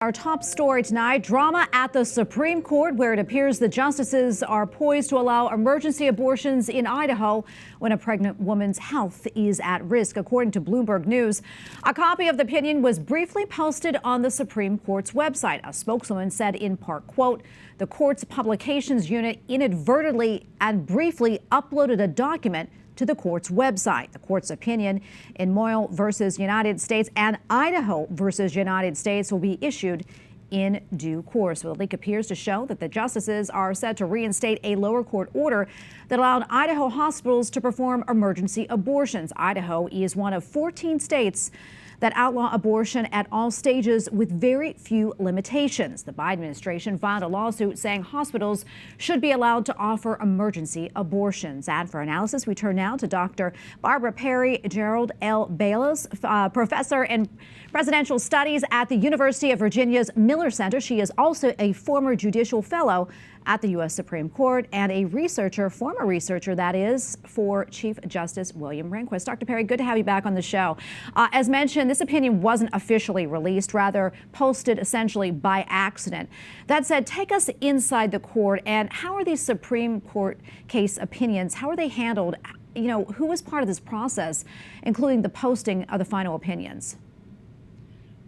our top story tonight. Drama at the Supreme Court, where it appears the justices are poised to allow emergency abortions in Idaho when a pregnant woman's health is at risk, according to Bloomberg News. A copy of the opinion was briefly posted on the Supreme Court's website. A spokeswoman said in part, quote, "The court's publications unit inadvertently and briefly uploaded a document to the court's website. The court's opinion in Moyle versus United States and Idaho versus United States will be issued in due course." Well, the leak appears to show that the justices are set to reinstate a lower court order that allowed Idaho hospitals to perform emergency abortions. Idaho is one of 14 states that outlaw abortion at all stages with very few limitations. The Biden administration filed a lawsuit saying hospitals should be allowed to offer emergency abortions. And for analysis, we turn now to Dr. Barbara Perry Gerald L. Bayless, professor in presidential studies at the University of Virginia's Miller Center. She is also a former judicial fellow at the U.S. Supreme Court and a researcher, former researcher, that is, for Chief Justice William Rehnquist. Dr. Perry, good to have you back on the show. As mentioned, this opinion wasn't officially released, rather posted essentially by accident. That said, take us inside the court, and how are these Supreme Court case opinions, how are they handled? You know, who was part of this process, including the posting of the final opinions?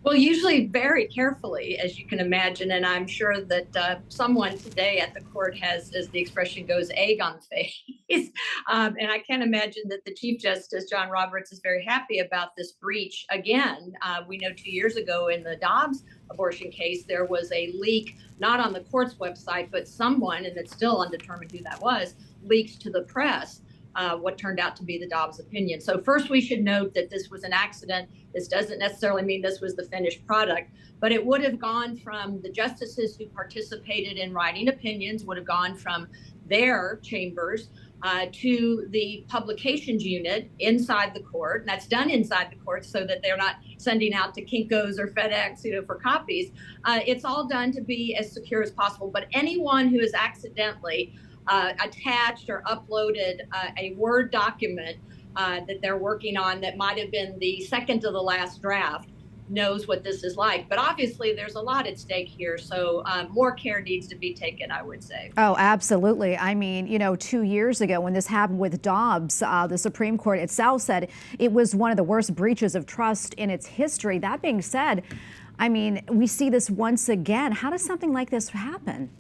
Well, usually very carefully, as you can imagine, and I'm sure that someone today at the court has, as the expression goes, egg on the face. And I can't imagine that the Chief Justice, John Roberts, is very happy about this breach. Again, we know 2 years ago in the Dobbs abortion case, there was a leak, not on the court's website, but someone, and it's still undetermined who that was, leaked to the press what turned out to be the Dobbs opinion. So first, we should note that this was an accident. This doesn't necessarily mean this was the finished product, but it would have gone from the justices who participated in writing opinions, would have gone from their chambers to the publications unit inside the court. And that's done inside the court so that they're not sending out to Kinko's or FedEx, for copies. It's all done to be as secure as possible. But anyone who has accidentally attached or uploaded a Word document that they're working on that might have been the second to the last draft knows what this is like. But obviously, there's a lot at stake here, so more care needs to be taken, I would say. Oh, absolutely. I mean, 2 years ago when this happened with Dobbs, the Supreme Court itself said it was one of the worst breaches of trust in its history. That being said, I mean, we see this once again. How does something like this happen?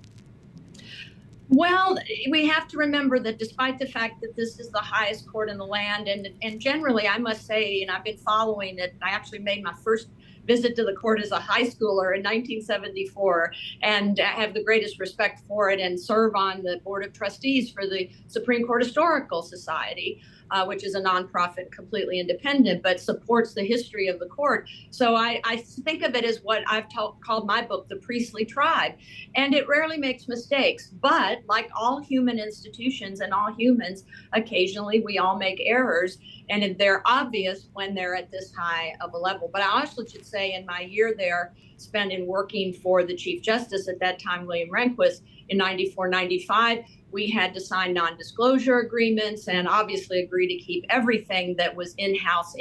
Well, we have to remember that despite the fact that this is the highest court in the land, and generally, I must say, and I've been following it, I actually made my first visit to the court as a high schooler in 1974, and I have the greatest respect for it and serve on the Board of Trustees for the Supreme Court Historical Society, which is a nonprofit, completely independent, but supports the history of the court. So I think of it as what I've called my book, The Priestly Tribe. And it rarely makes mistakes. But like all human institutions and all humans, occasionally we all make errors. And they're obvious when they're at this high of a level. But I also should say in my year there, spent in working for the Chief Justice at that time, William Rehnquist, in 94, 95, we had to sign non-disclosure agreements and obviously agree to keep everything that was in-house.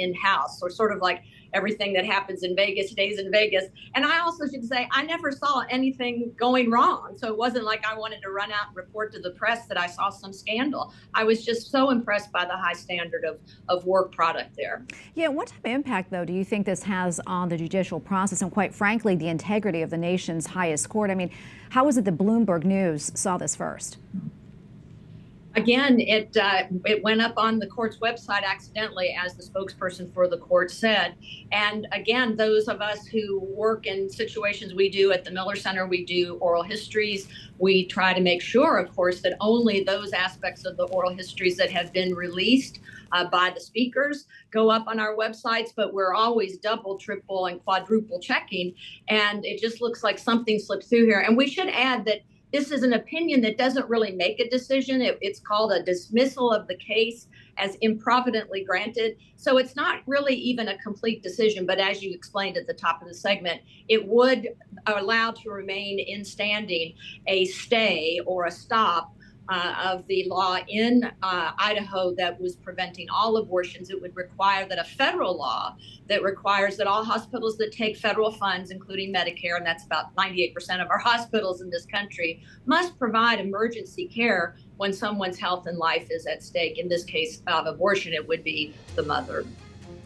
So sort of like everything that happens in Vegas stays in Vegas. And I also should say, I never saw anything going wrong. So it wasn't like I wanted to run out and report to the press that I saw some scandal. I was just so impressed by the high standard of work product there. Yeah, what type of impact, though, do you think this has on the judicial process and, quite frankly, the integrity of the nation's highest court? I mean, how is it that Bloomberg News saw this first? Again, it went up on the court's website accidentally, as the spokesperson for the court said. And again, those of us who work in situations we do at the Miller Center, we do oral histories. We try to make sure, of course, that only those aspects of the oral histories that have been released by the speakers go up on our websites, but we're always double, triple, and quadruple checking. And it just looks like something slipped through here. And we should add that this is an opinion that doesn't really make a decision. It's called a dismissal of the case as improvidently granted. So it's not really even a complete decision. But as you explained at the top of the segment, it would allow to remain in standing a stay or a stop of the law in Idaho that was preventing all abortions, it would require that a federal law that requires that all hospitals that take federal funds, including Medicare, and that's about 98% of our hospitals in this country, must provide emergency care when someone's health and life is at stake. In this case of abortion, it would be the mother.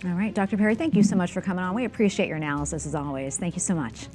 All right, Dr. Perry, thank you so much for coming on. We appreciate your analysis as always. Thank you so much.